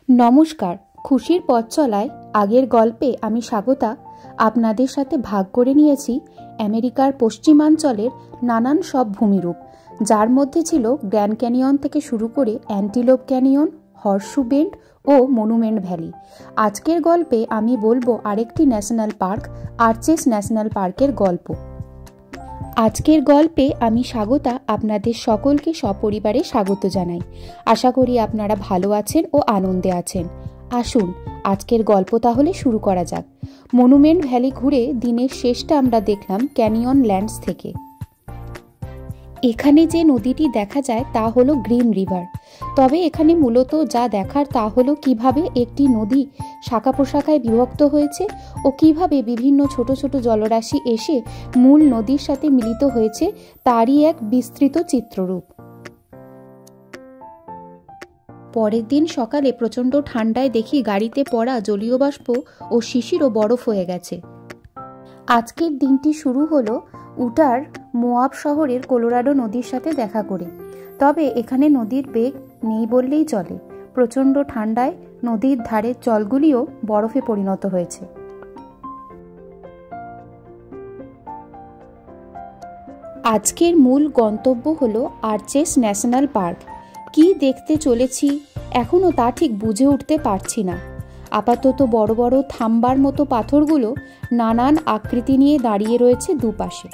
নমস্কার। খুশির পথ চলায় আগের গল্পে আমি স্বাগতা আপনাদের সাথে ভাগ করে নিয়েছি আমেরিকার পশ্চিমাঞ্চলের নানান সব ভূমিরূপ, যার মধ্যে ছিল গ্র্যান্ড ক্যানিয়ন থেকে শুরু করে অ্যান্টিলোপ ক্যানিয়ন, হর্সশু বেন্ড ও মনুমেন্ট ভ্যালি। আজকের গল্পে আমি বলবো আরেকটি ন্যাশনাল পার্ক, আর্চেস ন্যাশনাল পার্কের গল্প। আজকের গল্পে আমি স্বাগতা আপনাদের সকলকে সপরিবারে স্বাগত জানাই। আশা করি আপনারা ভালো আছেন ও আনন্দে আছেন। আসুন আজকের গল্প তাহলে শুরু করা যাক। মনুমেন্ট ভ্যালি ঘুরে দিনের শেষটা আমরা দেখলাম ক্যানিয়ন ল্যান্ডস থেকে। এখানে যে নদীটি দেখা যায় তা হলো গ্রিন রিভার। তবে এখানে মূলত যা দেখার তা হলো কিভাবে একটি নদী শাখা প্রশাখায় বিভক্ত হয়েছে ও কিভাবে বিভিন্ন ছোট ছোট জলরাশি এসে মূল নদীর সাথে মিলিত হয়েছে তারই এক বিস্তৃত চিত্ররূপ। পরের দিন সকালে প্রচণ্ড ঠান্ডায় দেখি গাড়িতে পড়া জলীয় বাষ্প ও শিশিরও বরফ হয়ে গেছে। আজকের দিনটি শুরু হলো উটার মোয়াব শহরের কলোরাডো নদীর সাথে দেখা করে। তবে এখানে নদীর বেগ নেই বললেই চলে। প্রচণ্ড ঠান্ডায় নদীর ধারের জলগুলিও বরফে পরিণত হয়েছে। আজকের মূল গন্তব্য হলো আর্চেস ন্যাশনাল পার্ক। কি দেখতে চলেছি এখনও তা ঠিক বুঝে উঠতে পারছি না। আপাতত বড় বড় থাম্বার মতো পাথরগুলো নানান আকৃতি নিয়ে দাঁড়িয়ে রয়েছে দুপাশে।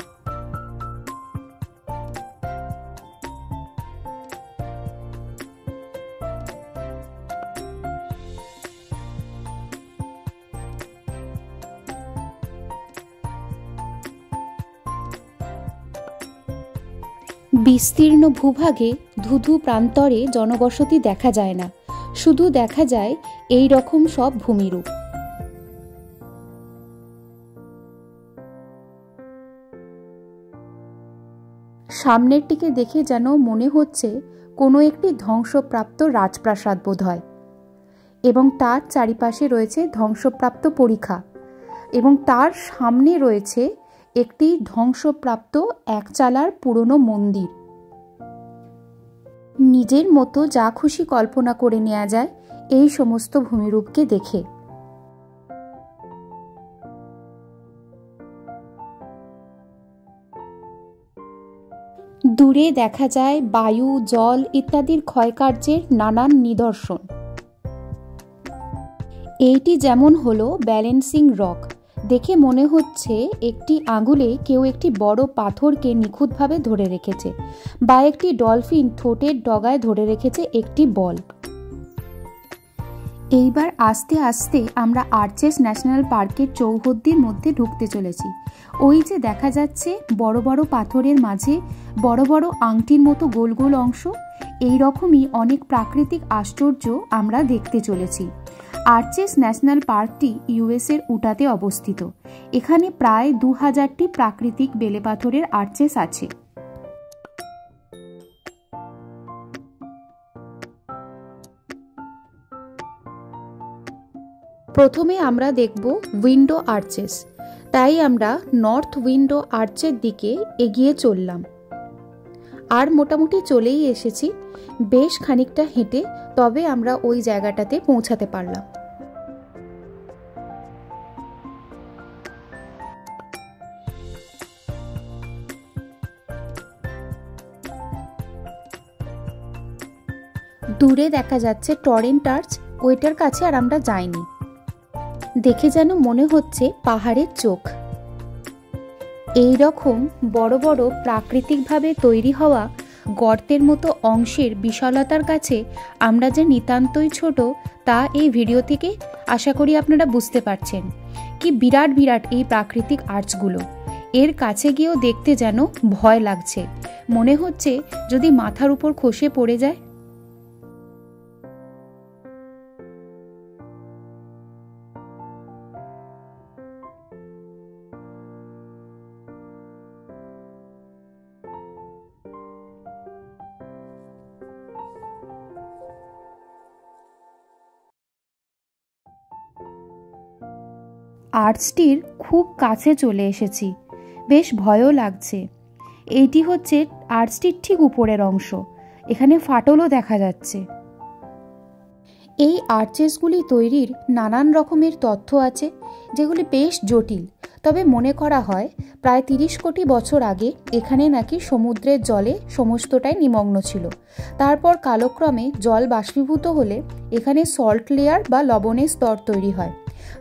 বিস্তীর্ণ ভূভাগে ধুধু প্রান্তরে জনবসতি দেখা যায় না, শুধু দেখা যায় এই রকম সব ভূমিরূপ। সামনেরটিকে দেখে যেন মনে হচ্ছে কোনো একটি ধ্বংসপ্রাপ্ত রাজপ্রাসাদ বোধ হয়, এবং তার চারিপাশে রয়েছে ধ্বংসপ্রাপ্ত পরিখা, এবং তার সামনে রয়েছে একটি ধ্বংসপ্রাপ্ত একচালার পুরনো মন্দির। নিজের মতো যা খুশি কল্পনা করে নেওয়া যায় এই সমস্ত ভূমিরূপকে দেখে। দূরে দেখা যায় বায়ু, জল ইত্যাদির ক্ষয়কার্যের নানান নিদর্শন। এইটি যেমন হলো ব্যালেন্সিং রক। দেখে মনে হচ্ছে একটি আঙুলে কেউ একটি বড় পাথরকে নিখুঁতভাবে ধরে রেখেছে, বা একটি ডলফিন ঠোঁটের ডগায় ধরে রেখেছে একটি বল। এইবার আস্তে আস্তে আমরা আর্চেস ন্যাশনাল পার্কের চৌহদ্দির মধ্যে ঢুকতে চলেছি। ওই যে দেখা যাচ্ছে বড় বড় পাথরের মাঝে বড় বড় আংটির মতো গোল গোল অংশ, এই রকমই অনেক প্রাকৃতিক আশ্চর্য আমরা দেখতে চলেছি। আর্চেস ন্যাশনাল পার্কটি ইউএসের উটাতে অবস্থিত। এখানে প্রায় 2000টি প্রাকৃতিক বেলে পাথরের আর্চেস আছে। প্রথমে আমরা দেখব উইন্ডো আর্চেস, তাই আমরা নর্থ উইন্ডো আর্চের দিকে এগিয়ে চললাম। আর মোটামুটি চলেই এসেছি। বেশ খানিকটা হেঁটে তবে আমরা ওই জায়গাটাতে পৌঁছাতে পারলাম। দূরে দেখা যাচ্ছে টরেন্ট আর্চ, ওইটার কাছে আর আমরা যাইনি। দেখে যেন মনে হচ্ছে পাহাড়ের চোখ। এই রকম বড় বড় প্রাকৃতিকভাবে তৈরি হওয়া গর্তের মতো অংশের বিশালতার কাছে আমরা যে নিতান্তই ছোট তা এই ভিডিও থেকে আশা করি আপনারা বুঝতে পারছেন। কি বিরাট বিরাট এই প্রাকৃতিক আর্চগুলো। এর কাছে গিয়েও দেখতে যেন ভয় লাগছে, মনে হচ্ছে যদি মাথার উপর খসে পড়ে যায়। আর্চটির খুব কাছে চলে এসেছি, বেশ ভয়ও লাগছে। এইটি হচ্ছে আর্চটির ঠিক উপরের অংশ, এখানে ফাটলও দেখা যাচ্ছে। এই আর্চেসগুলি তৈরির নানান রকমের তথ্য আছে, যেগুলি বেশ জটিল। তবে মনে করা হয় প্রায় 30 কোটি বছর আগে এখানে নাকি সমুদ্রের জলে সমস্তটাই নিমগ্ন ছিল। তারপর কালক্রমে জল বাষ্পীভূত হলে এখানে সল্ট লেয়ার বা লবণের স্তর তৈরি হয়।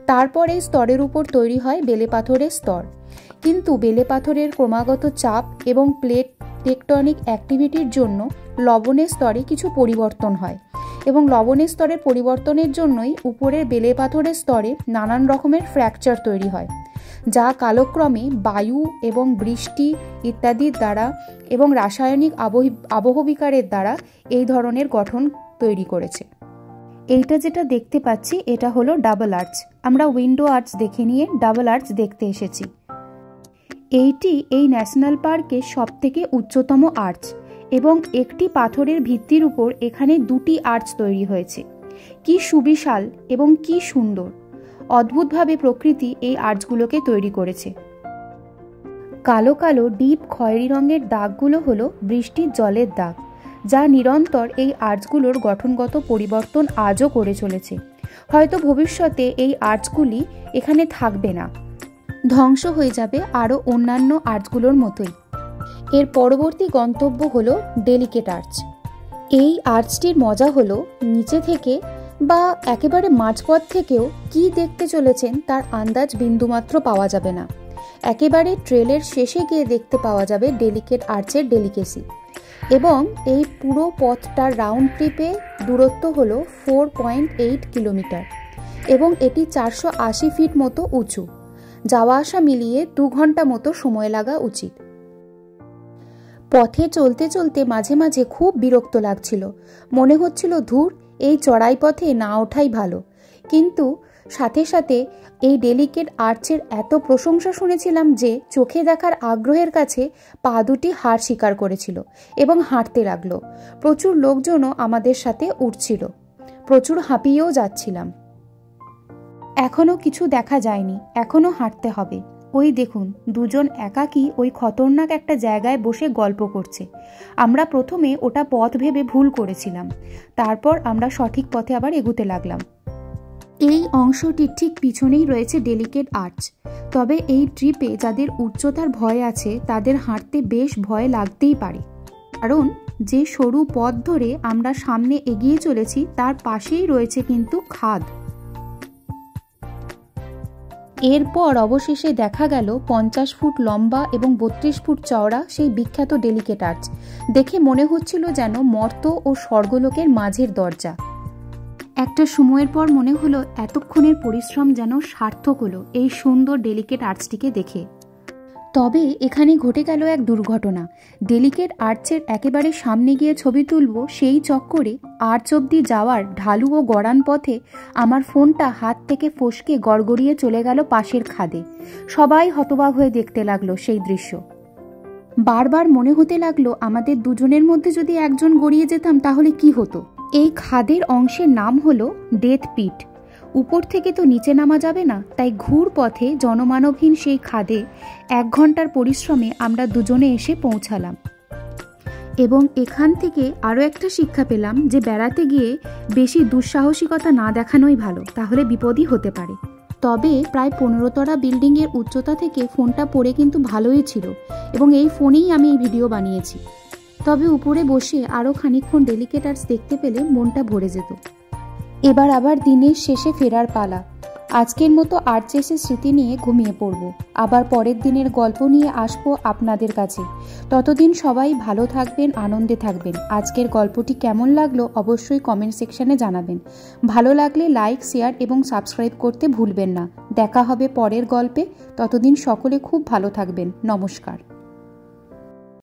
তারপর এই স্তরের উপর তৈরি হয় বেলে পাথরের স্তর। কিন্তু বেলে পাথরের ক্রমাগত চাপ এবং প্লেট টেকটনিক অ্যাক্টিভিটির জন্য লবণের স্তরে কিছু পরিবর্তন হয়, এবং লবণের স্তরের পরিবর্তনের জন্যই উপরের বেলে পাথরের স্তরে নানান রকমের ফ্র্যাকচার তৈরি হয়, যা কালক্রমে বায়ু এবং বৃষ্টি ইত্যাদির দ্বারা এবং রাসায়নিক আবহবিকারের দ্বারা এই ধরনের গঠন তৈরি করেছে। এইটা যেটা দেখতে পাচ্ছি এটা হলো ডাবল আর্চ। আমরা উইন্ডো আর্চ দেখে নিয়ে ডাবল আর্চ দেখতে এসেছি। এইটি এই ন্যাশনাল পার্কের সবথেকে উচ্চতম আর্চ, এবং একটি পাথরের ভিত্তির উপর এখানে 2টি আর্চ তৈরি হয়েছে। কি সুবিশাল এবং কি সুন্দর! অদ্ভুতভাবে প্রকৃতি এই আর্চগুলোকে তৈরি করেছে। কালো কালো ডিপ খয়েরি রঙের দাগগুলো হলো বৃষ্টির জলের দাগ, যা নিরন্তর এই আর্চগুলোর গঠনগত পরিবর্তন আজও করে চলেছে। হয়তো ভবিষ্যতে এই আর্চগুলি এখানে থাকবে না, ধ্বংস হয়ে যাবে আরও অন্যান্য আর্চগুলোর মতোই। এর পরবর্তী গন্তব্য হলো ডেলিকেট আর্চ। এই আর্চটির মজা হলো নিচে থেকে বা একেবারে মাঝপথ থেকেও কি দেখতে চলেছেন তার আন্দাজ বিন্দুমাত্র পাওয়া যাবে না। একেবারে ট্রেলের শেষে গিয়ে দেখতে পাওয়া যাবে ডেলিকেট আর্চের ডেলিকেসি। এবং এই পুরো পথটার রাউন্ড ট্রিপে দূরত্ব হলো 4.8 কিলোমিটার, এবং এটি 480 ফিট মতো উঁচু। যাওয়া আসা মিলিয়ে 2 ঘন্টা মতো সময় লাগা উচিত। পথে চলতে চলতে মাঝে মাঝে খুব বিরক্ত লাগছিল, মনে হচ্ছিল ধুর, এই চড়াই পথে না ওঠাই ভালো। কিন্তু সাথে সাথে এই ডেলিকেট আর্চের এত প্রশংসা শুনেছিলাম যে চোখে দেখার আগ্রহের কাছে পা দুটি হার স্বীকার করেছিল এবং হাঁটতে লাগলো। প্রচুর লোকজনও আমাদের সাথে উঠছিল, প্রচুর হাঁপিয়েও যাচ্ছিলাম। এখনো কিছু দেখা যায়নি, এখনো হাঁটতে হবে। ওই দেখুন, দুজন একাকী ওই খতরনাক একটা জায়গায় বসে গল্প করছে। আমরা প্রথমে ওটা পথ ভেবে ভুল করেছিলাম, তারপর আমরা সঠিক পথে আবার এগুতে লাগলাম। এই অংশটির ঠিক পিছনেই রয়েছে ডেলিকেট আর্চ। তবে এই ট্রিপে যাদের উচ্চতার ভয় আছে তাদের হাঁটতে বেশ ভয় লাগতেই পারে, কারণ যে সরু পথ ধরে আমরা সামনে এগিয়ে চলেছি তার পাশেই রয়েছে কিন্তু খাদ। এরপর অবশেষে দেখা গেল 50 ফুট লম্বা এবং 32 ফুট চওড়া সেই বিখ্যাত ডেলিকেট আর্চ। দেখে মনে হচ্ছিল যেন মর্ত ও স্বর্গলোকের মাঝের দরজা। একটা সময়ের পর মনে হলো এতক্ষণের পরিশ্রম যেন সার্থক হলো এই সুন্দর ডেলিকেট আর্চটিকে দেখে। তবে এখানে ঘটে গেল এক দুর্ঘটনা। ডেলিকেট আর্চের একেবারে সামনে গিয়ে ছবি তুলব সেই চক্করে আর্চ অবধি যাওয়ার ঢালু ও গড়ান পথে আমার ফোনটা হাত থেকে ফসকে গড়গড়িয়ে চলে গেল পাশের খাদে। সবাই হতবাক হয়ে দেখতে লাগলো সেই দৃশ্য। বারবার মনে হতে লাগলো আমাদের দুজনের মধ্যে যদি একজন গড়িয়ে যেতাম তাহলে কি হতো। এই খাদের অংশের নাম হলো ডেথ পিট। উপর থেকে তো নিচে নামা যাবে না, তাই ঘুর পথে জনমানবহীন সেই খাদে 1 ঘন্টার পরিশ্রমে আমরা দুজনে এসে পৌঁছালাম। এবং এখান থেকে আরও একটা শিক্ষা পেলাম যে বেড়াতে গিয়ে বেশি দুঃসাহসিকতা না দেখানোই ভালো, তাহলে বিপদই হতে পারে। তবে প্রায় 15 তলা বিল্ডিংয়ের উচ্চতা থেকে ফোনটা পড়ে কিন্তু ভালোই ছিল, এবং এই ফোনেই আমি এই ভিডিও বানিয়েছি। তবে উপরে বসে আরও খানিকক্ষণ ডেলিকেট আর্চ দেখতে পেলে মনটা ভরে যেত। এবার আবার দিনের শেষে ফেরার পালা। আজকের মতো আর্চেসের স্মৃতি নিয়ে ঘুমিয়ে পড়ব, আবার পরের দিনের গল্প নিয়ে আসবো আপনাদের কাছে। ততদিন সবাই ভালো থাকবেন, আনন্দে থাকবেন। আজকের গল্পটি কেমন লাগলো অবশ্যই কমেন্ট সেকশনে জানাবেন। ভালো লাগলে লাইক, শেয়ার এবং সাবস্ক্রাইব করতে ভুলবেন না। দেখা হবে পরের গল্পে, ততদিন সকলে খুব ভালো থাকবেন। নমস্কার।